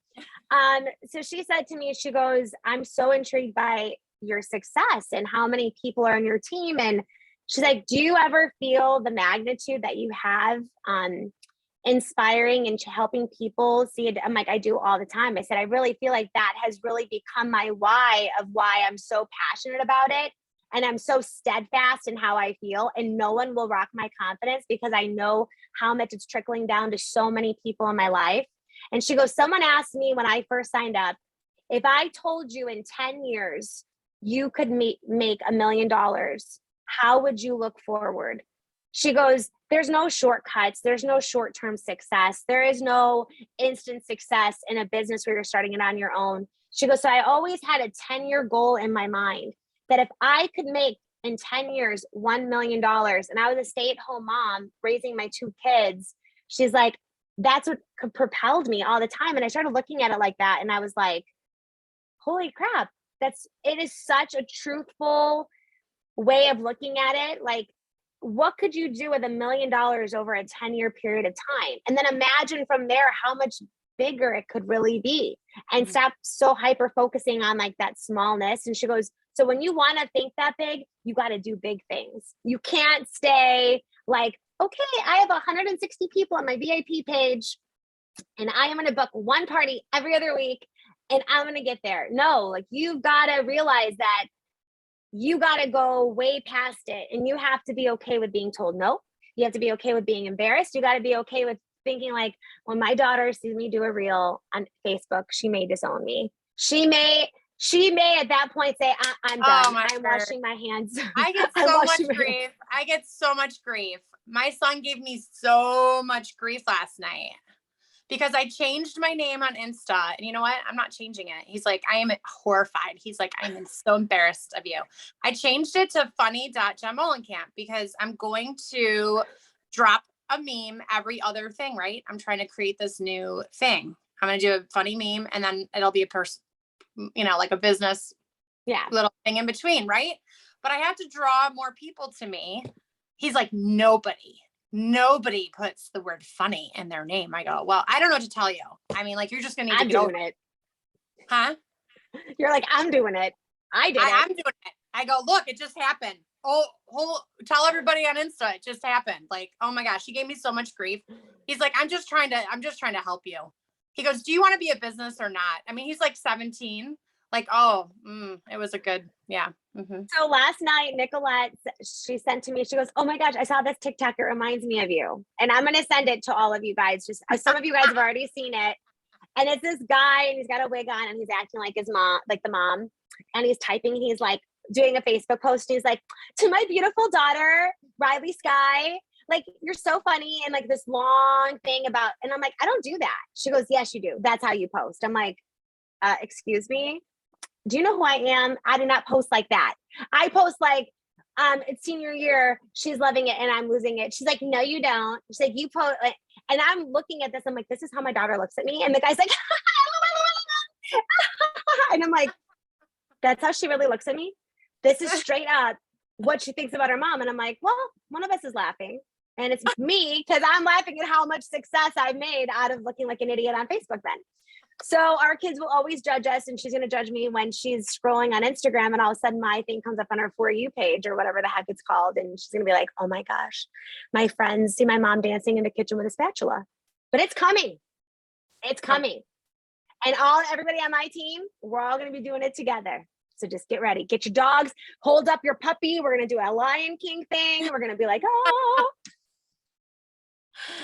[SPEAKER 1] So she said to me, she goes, I'm so intrigued by your success and how many people are on your team. And she's like, do you ever feel the magnitude that you have inspiring and helping people see it? I'm like, I do all the time. I said, I really feel like that has really become my why of why I'm so passionate about it. And I'm so steadfast in how I feel, and no one will rock my confidence because I know how much it's trickling down to so many people in my life. And she goes, someone asked me when I first signed up, if I told you in 10 years, you could make $1 million, how would you look forward? She goes, there's no shortcuts. There's no short-term success. There is no instant success in a business where you're starting it on your own. She goes, so I always had a 10-year goal in my mind that if I could make in 10 years, $1 million, and I was a stay-at-home mom raising my 2 kids, she's like, that's what propelled me all the time. And I started looking at it like that. And I was like, holy crap, it is such a truthful way of looking at it. Like, what could you do with $1 million over a 10-year period of time? And then imagine from there how much bigger it could really be, and stop so hyper focusing on like that smallness. And she goes, so when you want to think that big, you got to do big things. You can't stay like, okay, I have 160 people on my VIP page and I am going to book one party every other week and I'm going to get there. No, like you've got to realize that you got to go way past it, and you have to be okay with being told no. You have to be okay with being embarrassed. You got to be okay with thinking like, when my daughter sees me do a reel on Facebook, she may disown me. She may at that point say, I'm done. I'm washing my hands.
[SPEAKER 2] I get so much grief. I get so much grief. My son gave me so much grief last night because I changed my name on Insta. And you know what? I'm not changing it. He's like, I am horrified. He's like, I'm so embarrassed of you. I changed it to funny.jenmolenkamp because I'm going to drop a meme every other thing, right? I'm trying to create this new thing. I'm going to do a funny meme and then it'll be a person, you know, like a business little thing in between, right? But I have to draw more people to me. He's like, nobody puts the word funny in their name. I go, well, I don't know what to tell you. I mean, like, you're just going to need to get over it. Huh?
[SPEAKER 1] You're like, I'm doing it. I'm
[SPEAKER 2] doing it. I go, look, it just happened. Oh, tell everybody on Insta. It just happened. Like, oh my gosh, he gave me so much grief. He's like, I'm just trying to help you. He goes, do you want to be a business or not? I mean, he's like 17. Like, it was a good, yeah. Mm-hmm.
[SPEAKER 1] So last night, Nicolette, she sent to me, she goes, oh my gosh, I saw this TikTok. It reminds me of you. And I'm going to send it to all of you guys. Just some of you guys have already seen it. And it's this guy and he's got a wig on and he's acting like his mom, like the mom. And he's typing, he's like doing a Facebook post. And he's like, to my beautiful daughter, Riley Sky, like, you're so funny. And like this long thing about, and I'm like, I don't do that. She goes, yes, you do. That's how you post. I'm like, excuse me. Do you know who I am? I do not post like that. I post like, it's senior year. She's loving it and I'm losing it. She's like, no, you don't. She's like, you post. Like, and I'm looking at this. I'm like, this is how my daughter looks at me. And the guy's like, and I'm like, that's how she really looks at me. This is straight up what she thinks about her mom. And I'm like, well, one of us is laughing. And it's me because I'm laughing at how much success I've made out of looking like an idiot on Facebook then. So our kids will always judge us, and she's going to judge me when she's scrolling on Instagram and all of a sudden my thing comes up on her For You page or whatever the heck it's called. And she's going to be like, oh my gosh, my friends see my mom dancing in the kitchen with a spatula. But it's coming. It's coming. And everybody on my team, we're all going to be doing it together. So just get ready. Get your dogs. Hold up your puppy. We're going to do a Lion King thing. We're going to be like, oh.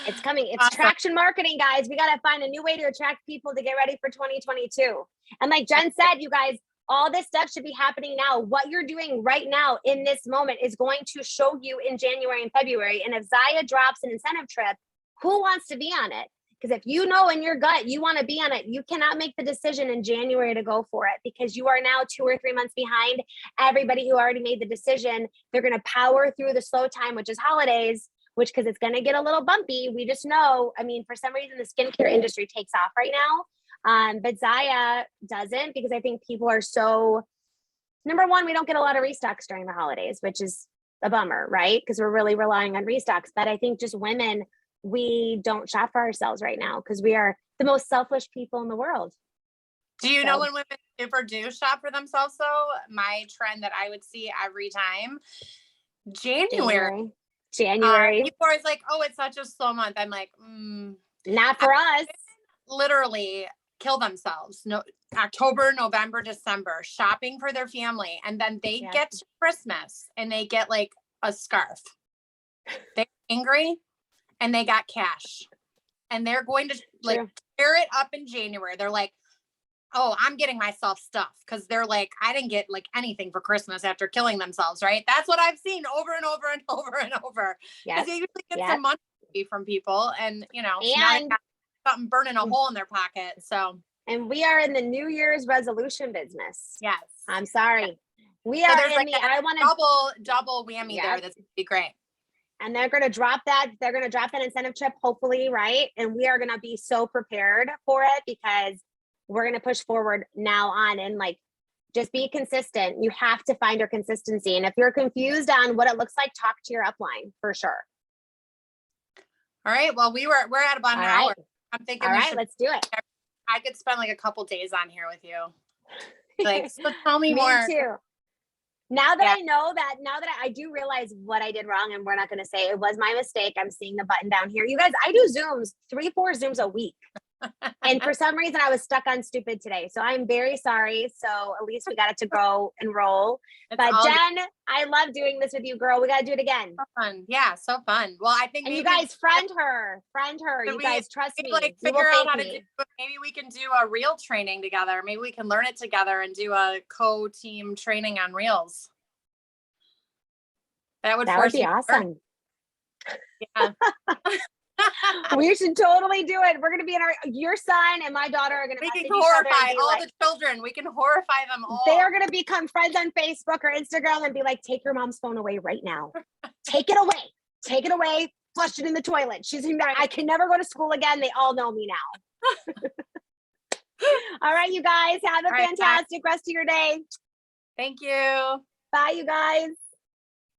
[SPEAKER 1] It's coming. It's awesome. Traction marketing, guys. We got to find a new way to attract people to get ready for 2022. And like Jen said, you guys, all this stuff should be happening now. What you're doing right now in this moment is going to show you in January and February. And if Zaya drops an incentive trip, who wants to be on it? Because if you know in your gut you want to be on it, you cannot make the decision in January to go for it, because you are now 2 or 3 months behind everybody who already made the decision. They're going to power through the slow time, which is holidays, which, because it's going to get a little bumpy. We just know, I mean, for some reason, the skincare industry takes off right now. But Zaya doesn't, because I think people are so, number one, we don't get a lot of restocks during the holidays, which is a bummer, right? Because we're really relying on restocks. But I think just women, we don't shop for ourselves right now because we are the most selfish people in the world.
[SPEAKER 2] Do you know when women super do shop for themselves though? My trend that I would see every time, January. People are always like, oh, it's such a slow month. I'm like,
[SPEAKER 1] not for us.
[SPEAKER 2] Literally kill themselves. No, October, November, December, shopping for their family. And then they get to Christmas and they get like a scarf. They're angry and they got cash. And they're going to like tear it up in January. They're like, oh, I'm getting myself stuff, because they're like, I didn't get like anything for Christmas after killing themselves, right? That's what I've seen over and over and over and over. Because they usually get some money from people, and now they got something burning a hole in their pocket. So,
[SPEAKER 1] and we are in the New Year's resolution business.
[SPEAKER 2] Yes,
[SPEAKER 1] I'm sorry, we are in the. I want
[SPEAKER 2] to double whammy there. That's gonna be great.
[SPEAKER 1] And they're going to drop that. They're going to drop that incentive chip, hopefully, right? And we are going to be so prepared for it, because we're going to push forward now on, and like, just be consistent. You have to find your consistency. And if you're confused on what it looks like, talk to your upline for sure.
[SPEAKER 2] All right. Well, we're at about an hour. I'm thinking,
[SPEAKER 1] all right, let's do it.
[SPEAKER 2] I could spend like a couple days on here with you. Like, so tell me more.
[SPEAKER 1] Me too. Now that I know that, I do realize what I did wrong, and we're not going to say it was my mistake. I'm seeing the button down here. You guys, I do Zooms, 3-4 Zooms a week. And for some reason I was stuck on stupid today. So I'm very sorry. So at least we got it to go and roll. But Jen, I love doing this with you, girl. We got to do it again.
[SPEAKER 2] So fun. Yeah. So fun. Well, I think,
[SPEAKER 1] and you guys friend her. You guys trust me.
[SPEAKER 2] Like figure out how to do, maybe we can do a reel training together. Maybe we can learn it together and do a co-team training on reels. That would
[SPEAKER 1] be awesome.
[SPEAKER 2] Yeah.
[SPEAKER 1] We should totally do it. We're going to be in your son and my daughter are going to.
[SPEAKER 2] We can horrify all the children. We can horrify them all.
[SPEAKER 1] They are going to become friends on Facebook or Instagram and be like, take your mom's phone away right now. Take it away. Take it away. Flush it in the toilet. She's in there. I can never go to school again. They all know me now. All right, you guys, have a fantastic rest of your day.
[SPEAKER 2] Thank you.
[SPEAKER 1] Bye, you guys.